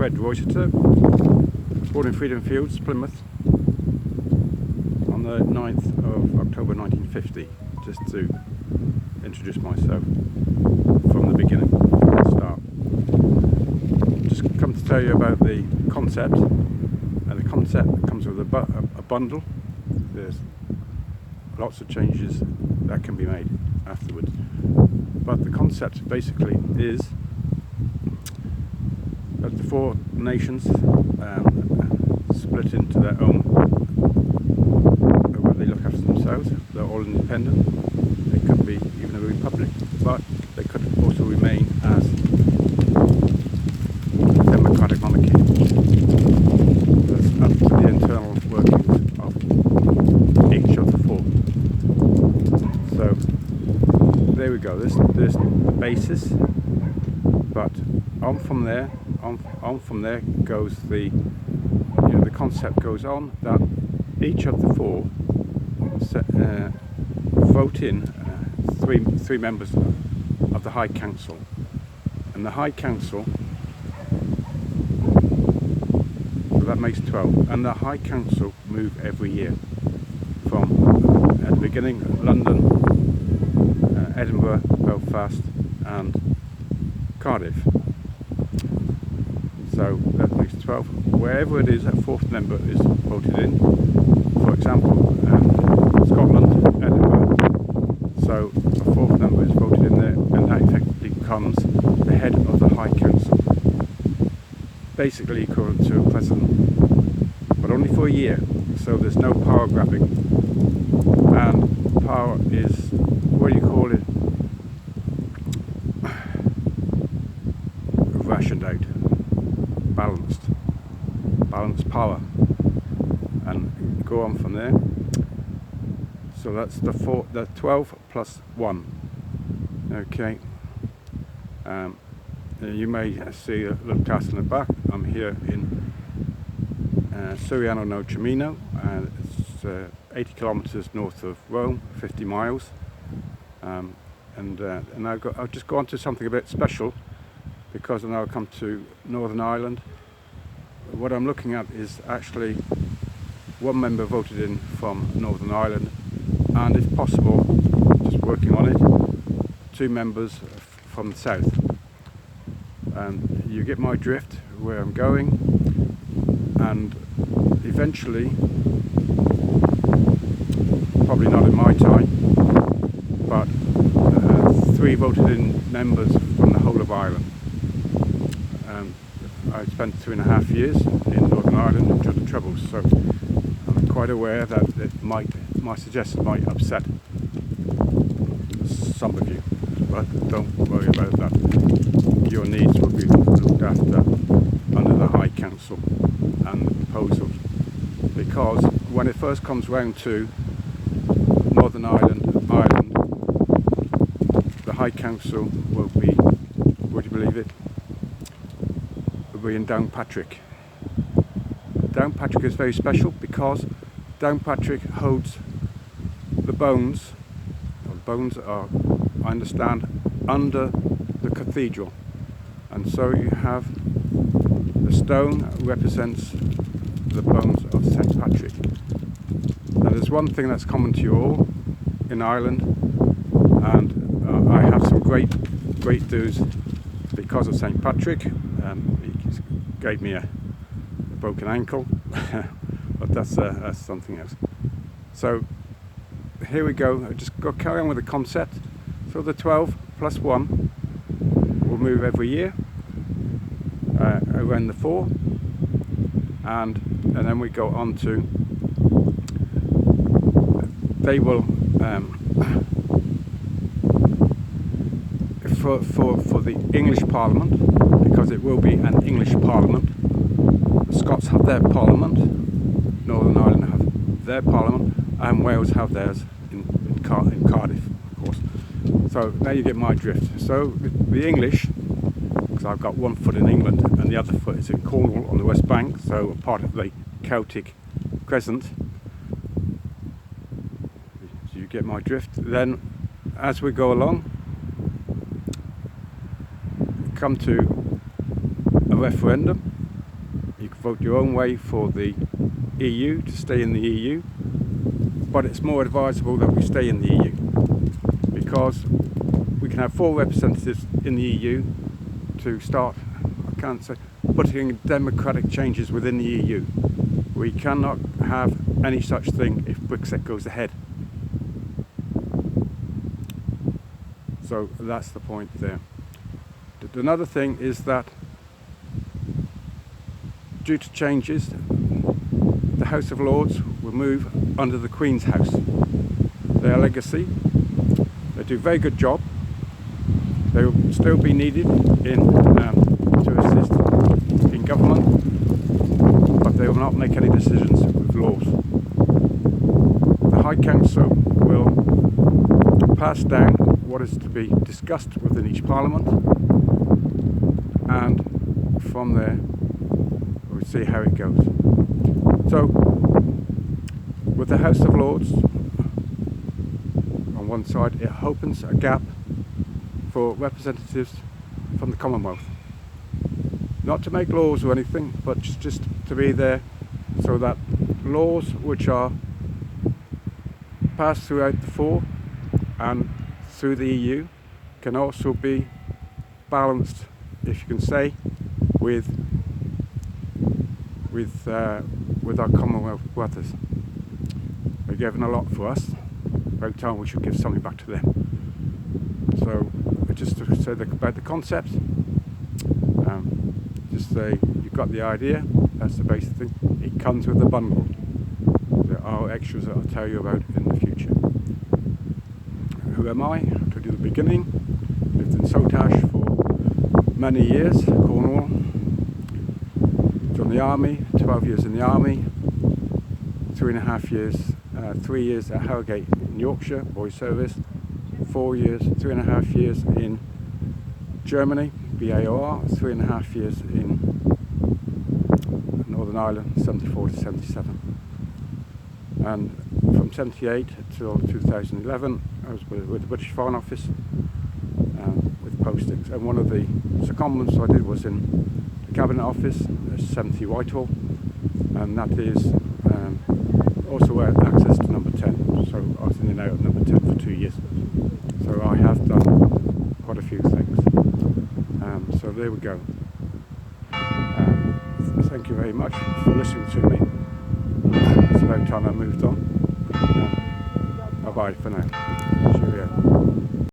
Roissetter, born in Freedom Fields, Plymouth, on the 9th of October 1950, just to introduce myself from the beginning, from the start. Just come to tell you about the concept, and the concept comes with a bundle. There's lots of changes that can be made afterwards, but the concept basically is that the four nations split into their own, where they look after themselves. They're all independent. They could be even a republic, but they could also remain as a democratic monarchy. That's up to the internal workings of each of the four. So there we go. This is the basis, but on from there goes the concept goes on that each of the four vote in three members of the High Council, and the High Council, so that makes 12, and the High Council move every year from at the beginning London, Edinburgh, Belfast and Cardiff. So that makes 12. Wherever it is, a fourth member is voted in. For example, Scotland, Edinburgh. So a fourth member is voted in there, and that effectively becomes the head of the High Council. Basically equivalent to a president, but only for a year. So there's no power grabbing, and power is, what do you call it? Rationed out. Balanced power, and go on from there. So that's the 12 plus 1. Okay. You may see a little cast in the back. I'm here in Suriano no Camino, and it's 80 kilometers north of Rome, 50 miles. And I'll just go on to something a bit special, because I'll now come to Northern Ireland. What I'm looking at is actually one member voted in from Northern Ireland, and if possible, just working on it, 2 members from the south. And you get my drift where I'm going, and eventually, probably not in my time, but 3 voted in members from the whole of Ireland. I spent 2.5 years in Northern Ireland during the Troubles, so I'm quite aware that my suggestion might upset some of you, but don't worry about that. Your needs will be looked after under the High Council and the proposals, because when it first comes round to Northern Ireland, the High Council will be, would you believe it, in Downpatrick. Downpatrick is very special because Downpatrick holds the bones. The bones are, I understand, under the cathedral, and so you have the stone represents the bones of St. Patrick. Now there's one thing that's common to you all in Ireland, and I have some great dues because of St. Patrick. He gave me a broken ankle, but that's something else. So here we go. I just go carry on with the concept. So the 12 plus 1 will move every year around the 4, and then we go on to, they will for the English Parliament, because it will be an English Parliament. The Scots have their Parliament, Northern Ireland have their Parliament, and Wales have theirs in Cardiff, of course. So now you get my drift. So the English, because I've got one foot in England and the other foot is in Cornwall on the West Bank, so part of the Celtic Crescent. So you get my drift. Then as we go along, come to a referendum, vote your own way for the EU, to stay in the EU, but it's more advisable that we stay in the EU, because we can have 4 representatives in the EU to start, I can't say, putting democratic changes within the EU. We cannot have any such thing if Brexit goes ahead. So that's the point there. Another thing is that due to changes, the House of Lords will move under the Queen's House. Their legacy, they do a very good job. They will still be needed to assist in government, but they will not make any decisions with laws. The High Councillor will pass down what is to be discussed within each Parliament, and from there we'll see how it goes. So, with the House of Lords on one side, it opens a gap for representatives from the Commonwealth. Not to make laws or anything, but just to be there so that laws which are passed throughout the 4 and through the EU can also be balanced, if you can say, with our Commonwealth brothers. They've given a lot for us. About time we should give something back to them. So just to say about the concept, just say you've got the idea, that's the basic thing. It comes with a bundle. There are extras that I'll tell you about in the future. Who am I? I told you at the beginning. Lived in Saltash for many years, Cornwall. Joined the army, 12 years in the army, 3.5 years, 3 years at Harrogate in Yorkshire, boy service, 4 years, 3.5 years in Germany, BAOR, 3.5 years in Northern Ireland, 74 to 77. And from 78 till 2011, I was with the British Foreign Office with postings. And one of the secondments I did was in the Cabinet Office, 70 Whitehall, and that is also access to number 10. So I was in and out of number 10 for 2 years. So I have done quite a few things. So there we go. Thank you very much for listening to me. It's about time I moved on. Bye bye for now.